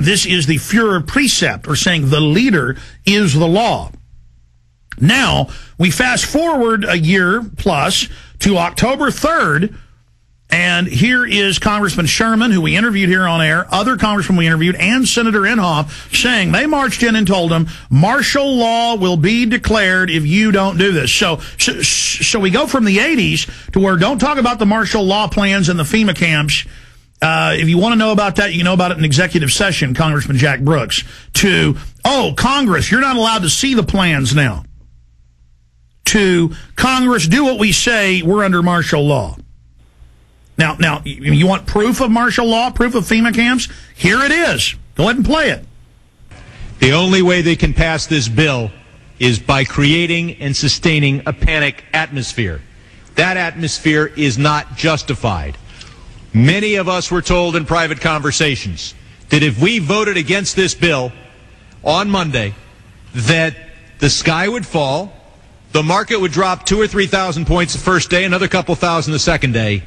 this is the Führer precept, or saying the leader is the law. Now, we fast forward a year plus to October 3rd, and here is Congressman Sherman, who we interviewed here on air, other congressmen we interviewed, and Senator Inhofe, saying they marched in and told them martial law will be declared if you don't do this. So we go from the 80s to where don't talk about the martial law plans in the FEMA camps. If you want to know about that, you can know about it in executive session, Congressman Jack Brooks, to, oh, Congress, you're not allowed to see the plans now. To Congress, do what we say, we're under martial law. Now, you want proof of martial law, proof of FEMA camps? Here it is. Go ahead and play it. The only way they can pass this bill is by creating and sustaining a panic atmosphere. That atmosphere is not justified. Many of us were told in private conversations that if we voted against this bill on Monday, that the sky would fall, the market would drop 2,000 or 3,000 points the first day, another couple thousand the second day,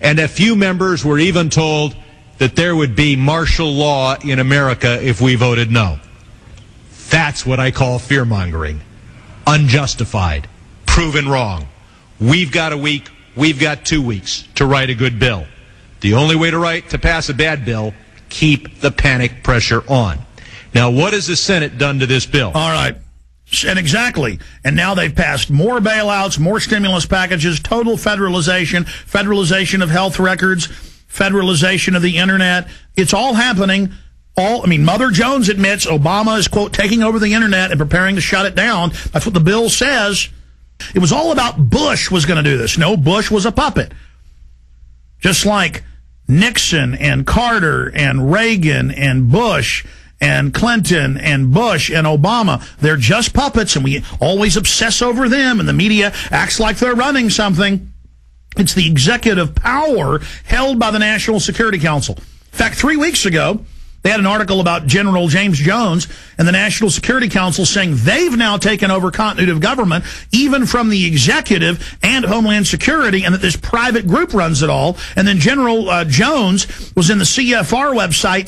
and a few members were even told that there would be martial law in America if we voted no. That's what I call fear-mongering. Unjustified. Proven wrong. We've got a week, we've got 2 weeks to write a good bill. The only way to pass a bad bill, keep the panic pressure on. Now, what has the Senate done to this bill? All right. And exactly. And now they've passed more bailouts, more stimulus packages, total federalization of health records, federalization of the internet. It's all happening. Mother Jones admits Obama is, quote, taking over the internet and preparing to shut it down. That's what the bill says. It was all about Bush was going to do this. No, Bush was a puppet. Just like Nixon and Carter and Reagan and Bush and Clinton and Bush and Obama, they're just puppets, and we always obsess over them, and the media acts like they're running something. It's the executive power held by the National Security Council. In fact, 3 weeks ago, they had an article about General James Jones and the National Security Council saying they've now taken over continuity of government, even from the executive and Homeland Security, and that this private group runs it all. And then General Jones was in the CFR website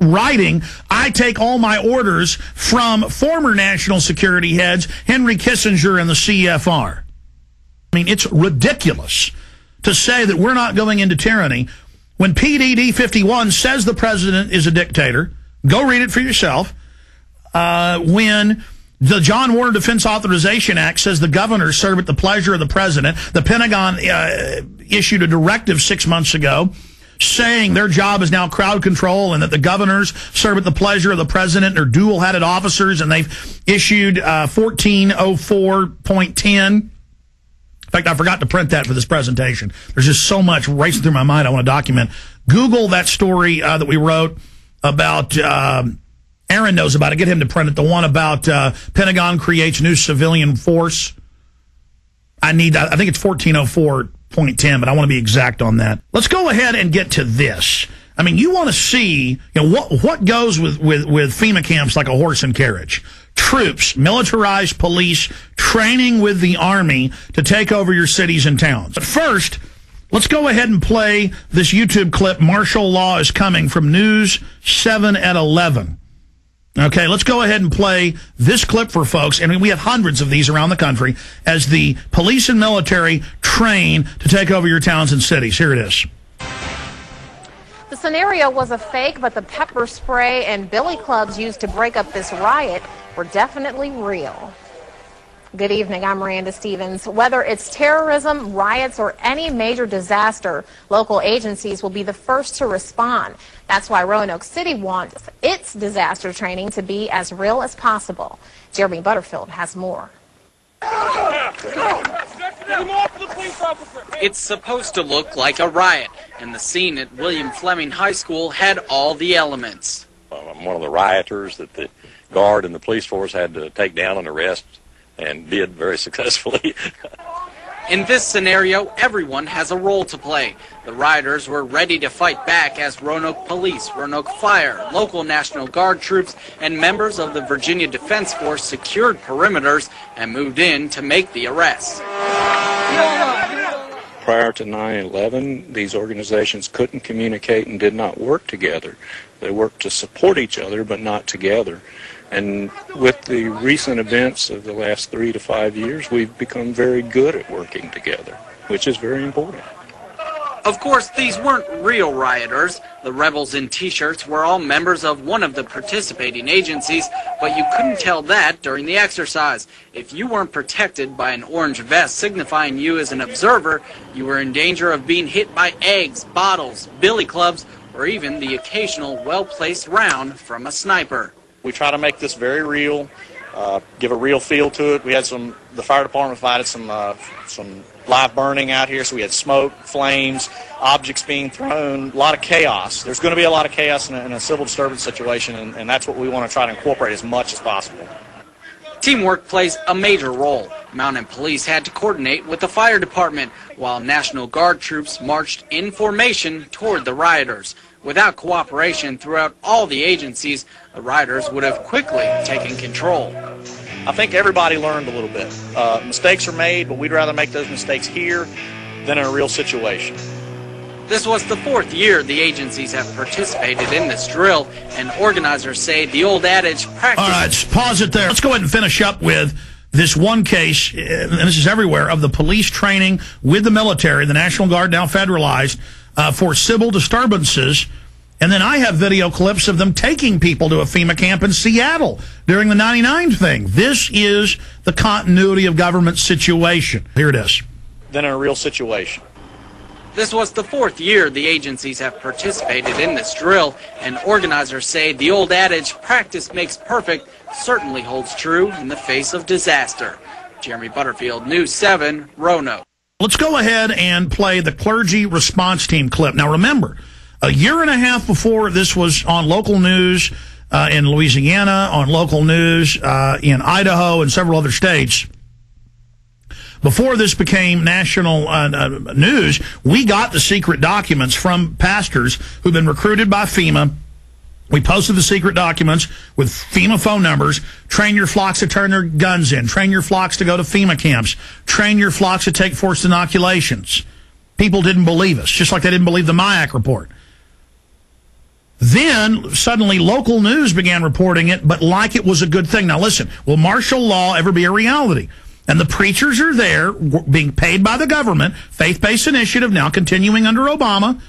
writing, I take all my orders from former national security heads, Henry Kissinger and the CFR. It's ridiculous to say that we're not going into tyranny when PDD 51 says the president is a dictator. Go read it for yourself. When the John Warner Defense Authorization Act says the governors serve at the pleasure of the president, the Pentagon issued a directive 6 months ago saying their job is now crowd control and that the governors serve at the pleasure of the president. They're dual-headed officers, and they've issued 1404.10. In fact, I forgot to print that for this presentation. There's just so much racing through my mind I want to document. Google that story that we wrote about, Aaron knows about it. Get him to print it. The one about Pentagon creates new civilian force. I think it's 1404.10, but I want to be exact on that. Let's go ahead and get to this. You want to see what goes with FEMA camps like a horse and carriage. Troops, militarized police, training with the Army to take over your cities and towns. But first, let's go ahead and play this YouTube clip, Martial Law is Coming, from News 7 at 11. Okay, let's go ahead and play this clip for folks. We have hundreds of these around the country as the police and military train to take over your towns and cities. Here it is. The scenario was a fake, but the pepper spray and billy clubs used to break up this riot were definitely real. Good evening, I'm Miranda Stevens. Whether it's terrorism, riots, or any major disaster, local agencies will be the first to respond. That's why Roanoke City wants its disaster training to be as real as possible. Jeremy Butterfield has more. It's supposed to look like a riot, and the scene at William Fleming High School had all the elements. I'm one of the rioters that the guard and the police force had to take down and arrest, and did very successfully. In this scenario, everyone has a role to play. The rioters were ready to fight back as Roanoke Police, Roanoke Fire, local National Guard troops, and members of the Virginia Defense Force secured perimeters and moved in to make the arrests. prior to 9/11, these organizations couldn't communicate and did not work together. They worked to support each other, but not together. And with the recent events of the last 3 to 5 years, we've become very good at working together, which is very important. Of course, these weren't real rioters. The rebels in T-shirts were all members of one of the participating agencies, but you couldn't tell that during the exercise. If you weren't protected by an orange vest signifying you as an observer, you were in danger of being hit by eggs, bottles, billy clubs, or even the occasional well-placed round from a sniper. We try to make this very real, give a real feel to it. We had the fire department provided some live burning out here, so we had smoke, flames, objects being thrown, a lot of chaos. There's going to be a lot of chaos in a civil disturbance situation, and that's what we want to try to incorporate as much as possible. Teamwork plays a major role. Mountain Police had to coordinate with the fire department, while National Guard troops marched in formation toward the rioters. Without cooperation throughout all the agencies, the rioters would have quickly taken control. I think everybody learned a little bit. Mistakes are made, but we'd rather make those mistakes here than in a real situation. This was the 4th year the agencies have participated in this drill, and organizers say the old adage practice... All right, pause it there. Let's go ahead and finish up with this one case, and this is everywhere, of the police training with the military, the National Guard now federalized, for civil disturbances. And then I have video clips of them taking people to a FEMA camp in Seattle during the 99 thing. This is the continuity of government situation. Here it is. Than in a real situation. This was the 4th year the agencies have participated in this drill, and organizers say the old adage, practice makes perfect, certainly holds true in the face of disaster. Jeremy Butterfield, News 7, Roanoke. Let's go ahead and play the clergy response team clip. Now remember, a year and a half before this was on local news in Louisiana, on local news in Idaho and several other states, before this became national news, we got the secret documents from pastors who've been recruited by FEMA. We posted the secret documents with FEMA phone numbers. Train your flocks to turn their guns in. Train your flocks to go to FEMA camps. Train your flocks to take forced inoculations. People didn't believe us, just like they didn't believe the MIAC report. Then, suddenly, local news began reporting it, but like it was a good thing. Now, listen, will martial law ever be a reality? And the preachers are there, being paid by the government, faith-based initiative, now continuing under Obama,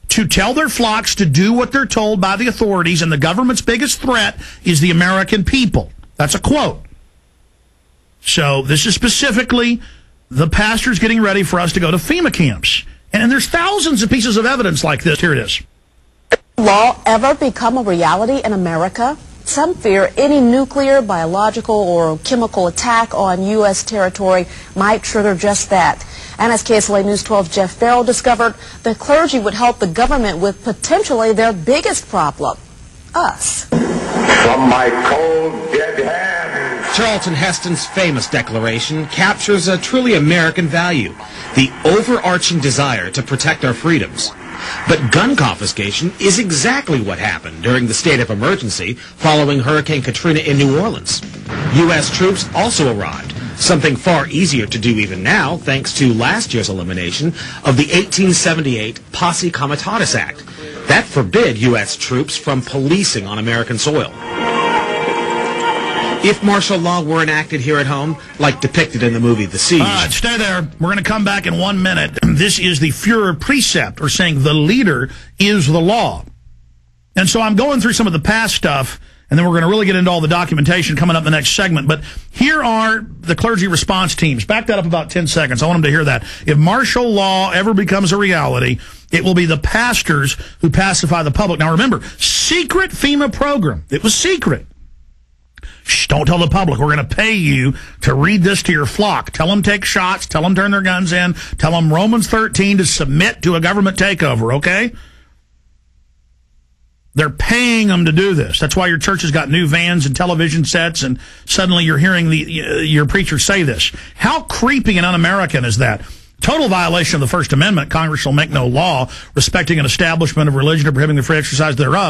to tell their flocks to do what they're told by the authorities, and the government's biggest threat is the American people. That's a quote. So this is specifically the pastors getting ready for us to go to FEMA camps. And there's thousands of pieces of evidence like this. Here it is. Law ever become a reality in America? Some fear any nuclear, biological, or chemical attack on U.S. territory might trigger just that. And as KSLA News 12's Jeff Farrell discovered, the clergy would help the government with potentially their biggest problem, us. From my cold, dead hands. Charlton Heston's famous declaration captures a truly American value, the overarching desire to protect our freedoms. But gun confiscation is exactly what happened during the state of emergency following Hurricane Katrina in New Orleans. U.S. troops also arrived, something far easier to do even now thanks to last year's elimination of the 1878 Posse Comitatus Act. That forbid U.S. troops from policing on American soil. If martial law were enacted here at home, like depicted in the movie The Siege... All right, stay there. We're going to come back in 1 minute. This is the Führer precept, or saying the leader is the law. And so I'm going through some of the past stuff, and then we're going to really get into all the documentation coming up in the next segment. But here are the clergy response teams. Back that up about 10 seconds. I want them to hear that. If martial law ever becomes a reality, it will be the pastors who pacify the public. Now remember, secret FEMA program. It was secret. Shh, don't tell the public. We're going to pay you to read this to your flock. Tell them take shots. Tell them turn their guns in. Tell them Romans 13 to submit to a government takeover, okay? They're paying them to do this. That's why your church has got new vans and television sets, and suddenly you're hearing your preacher say this. How creepy and un-American is that? Total violation of the First Amendment. Congress shall make no law respecting an establishment of religion or prohibiting the free exercise thereof.